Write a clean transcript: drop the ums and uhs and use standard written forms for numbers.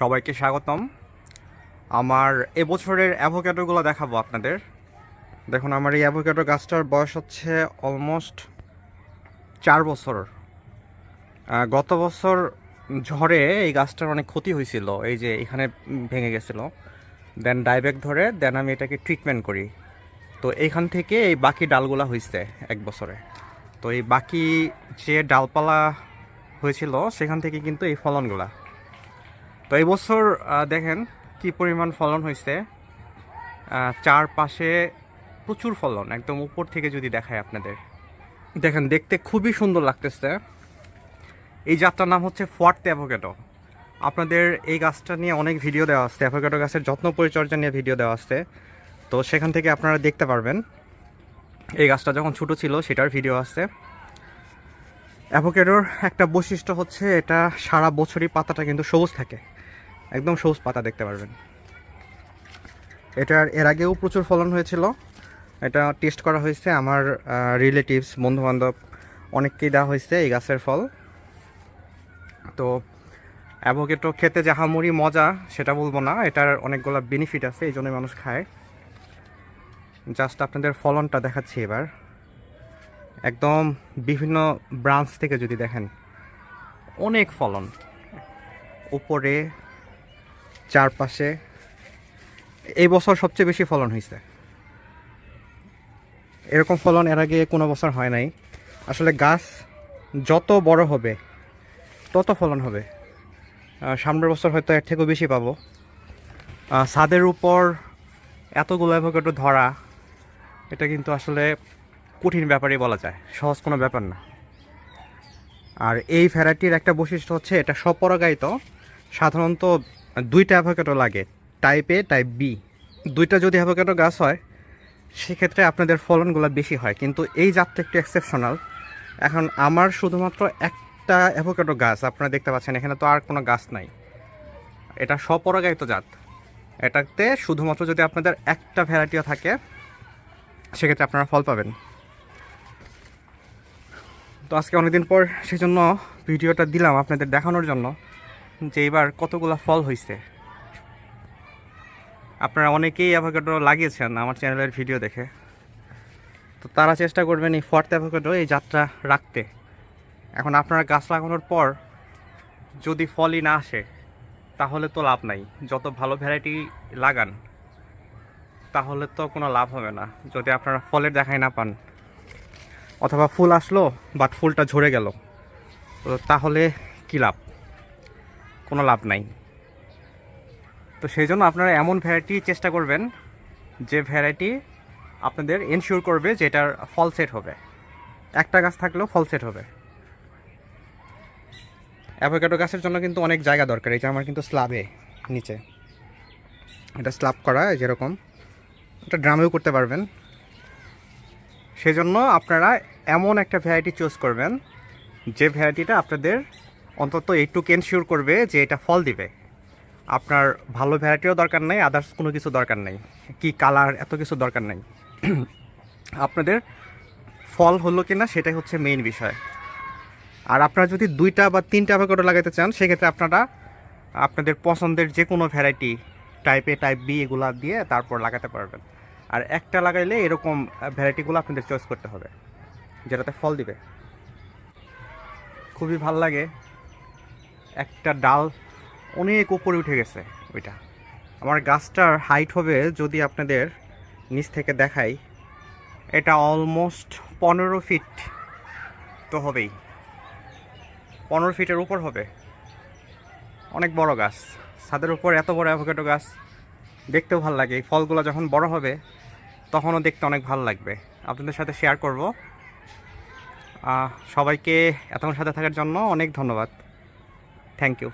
সবাইকে স্বাগতম। আমার এবছরের অ্যাভোক্যাডোগুলো দেখাবো আপনাদের। দেখুন, আমার এই অ্যাভোক্যাডো গাছটার বয়স হচ্ছে অলমোস্ট 4 বছর। গত বছর ঝড়ে এই গাছটার অনেক ক্ষতি হয়েছিল, এই যে এখানে ভেঙে গেছিলো। দেন ডাইব্যাক ধরে দেন আমি এটাকে ট্রিটমেন্ট করি। তো এইখান থেকে এই বাকি ডালগুলা হয়েছে 1 বছরে। তো এই বাকি যে ডালপালা হয়েছিল সেখান থেকে কিন্তু এই ফলনগুলা। তো এই বছর দেখেন কি পরিমাণ ফলন হয়েছে। চারপাশে প্রচুর ফলন, একদম উপর থেকে যদি দেখায় আপনাদের, দেখেন দেখতে খুবই সুন্দর লাগতেছে। এই জাতটার নাম হচ্ছে ফুয়ার্তে অ্যাভোক্যাডো। আপনাদের এই গাছটা নিয়ে অনেক ভিডিও দেওয়া আছে, অ্যাভোক্যাডো গাছের যত্ন পরিচর্যা নিয়ে ভিডিও দেওয়া আছে। তো সেখান থেকে আপনারা দেখতে পারবেন। এই গাছটা যখন ছোটো ছিল সেটার ভিডিও আছে। অ্যাভোক্যাডোর একটা বৈশিষ্ট্য হচ্ছে এটা সারা বছরই পাতাটা কিন্তু সবুজ থাকে, একদম সবুজ পাতা দেখতে পারবেন। এটার এর আগেও প্রচুর ফলন হয়েছিল। এটা টেস্ট করা হয়েছে, আমার রিলেটিভস বন্ধুবান্ধব অনেককেই দেওয়া হয়েছে এই গাছের ফল। তো অ্যাভোক্যাডো খেতে যে হামুড়ি মজা সেটা বলবো না, এটার অনেকগুলো বেনিফিট আছে, এই জন্যই মানুষ খায়। জাস্ট আপনাদের ফলনটা দেখাচ্ছি এবার। একদম বিভিন্ন ব্রাঞ্চ থেকে যদি দেখেন অনেক ফলন, উপরে চারপাশে। এই বছর সবচেয়ে বেশি ফলন হয়েছে, এরকম ফলন এর আগে কোনো বছর হয় নাই। আসলে গাছ যত বড় হবে তত ফলন হবে। সামনের বছর হয়তো এর থেকেও বেশি পাবো। ছাদের উপর এতগুলো অ্যাভোক্যাডো ধরা, এটা কিন্তু আসলে কঠিন ব্যাপারই বলা যায়, সহজ কোনো ব্যাপার না। আর এই ভ্যারাইটির একটা বৈশিষ্ট্য হচ্ছে এটা স্বপরাগায়িত। সাধারণত দুইটা অ্যাভোক্যাডো লাগে, টাইপ এ টাইপ বি। দুইটা যদি অ্যাভোক্যাডো গাছ হয় সেক্ষেত্রে আপনাদের ফলনগুলো বেশি হয়, কিন্তু এই জাতটা একটু এক্সেপশনাল। এখন আমার শুধুমাত্র একটা অ্যাভোক্যাডো গাছ আপনারা দেখতে পাচ্ছেন, এখানে তো আর কোনো গাছ নাই। এটা স্বপরাগায়িত জাত। এটাতে শুধুমাত্র যদি আপনাদের একটা ভ্যারাইটিও থাকে সেক্ষেত্রে আপনারা ফল পাবেন। তো আজকে অনেকদিন পর সেই জন্য ভিডিওটা দিলাম আপনাদের দেখানোর জন্য যে এবার কতগুলো ফল হয়েছে। আপনারা অনেকেই অ্যাভোক্যাডো লাগিয়েছেন আমার চ্যানেলের ভিডিও দেখে, তো তারা চেষ্টা করবেন এই ফুয়ার্তে অ্যাভোক্যাডো এই জাতটা রাখতে। এখন আপনারা গাছ লাগানোর পর যদি ফলই না আসে তাহলে তো লাভ নাই। যত ভালো ভ্যারাইটি লাগান তাহলে তো কোনো লাভ হবে না যদি আপনারা ফলের দেখাই না পান, অথবা ফুল আসলো বাট ফুলটা ঝরে গেল, তো তাহলে কী লাভ? কোনো লাভ নাই। তো সেই জন্য আপনারা এমন ভ্যারাইটি চেষ্টা করবেন যে ভ্যারাইটি আপনাদের এনশিওর করবে যে এটার ফল সেট হবে, একটা গাছ থাকলেও ফল সেট হবে। অ্যাভোক্যাডো গাছের জন্য কিন্তু অনেক জায়গা দরকার। এই যে আমার কিন্তু স্ল্যাবে নিচে, এটা স্ল্যাব করা, যেরকম এটা ড্রামেও করতে পারবেন। সেজন্য আপনারা এমন একটা ভ্যারাইটি চুজ করবেন যে ভ্যারাইটিটা আপনাদের অন্তত এইটুকু এনশিওর করবে যে এটা ফল দিবে। আপনার ভালো ভ্যারাইটিও দরকার নেই, আদার্স কোনো কিছু দরকার নেই, কি কালার এত কিছু দরকার নেই। আপনাদের ফল হলো কি না সেটাই হচ্ছে মেইন বিষয়। আর আপনারা যদি 2টা বা 3টা অ্যাভোক্যাডো লাগাতে চান সেক্ষেত্রে আপনারা আপনাদের পছন্দের যে কোনো ভ্যারাইটি টাইপ এ টাইপ বি এগুলো দিয়ে তারপর লাগাতে পারবেন। আর একটা লাগাইলে এরকম ভ্যারাইটিগুলো আপনাদের চয়েস করতে হবে যেটাতে ফল দিবে। খুবই ভাল লাগে, একটা ডাল অনেক উপরে উঠে গেছে ওইটা। আমার গাছটার হাইট হবে যদি আপনাদের নিচ থেকে দেখাই, এটা অলমোস্ট 15 ফিট তো হবেই, 15 ফিটের উপর হবে। অনেক বড় গাছ, ছাদের উপর এত বড় অ্যাভোক্যাডো গাছ দেখতেও ভালো লাগে। এই ফলগুলো যখন বড় হবে তখনও দেখতে অনেক ভালো লাগবে। আপনাদের সাথে শেয়ার করব। সবাইকে এতক্ষণ সাথে থাকার জন্য অনেক ধন্যবাদ। Thank you.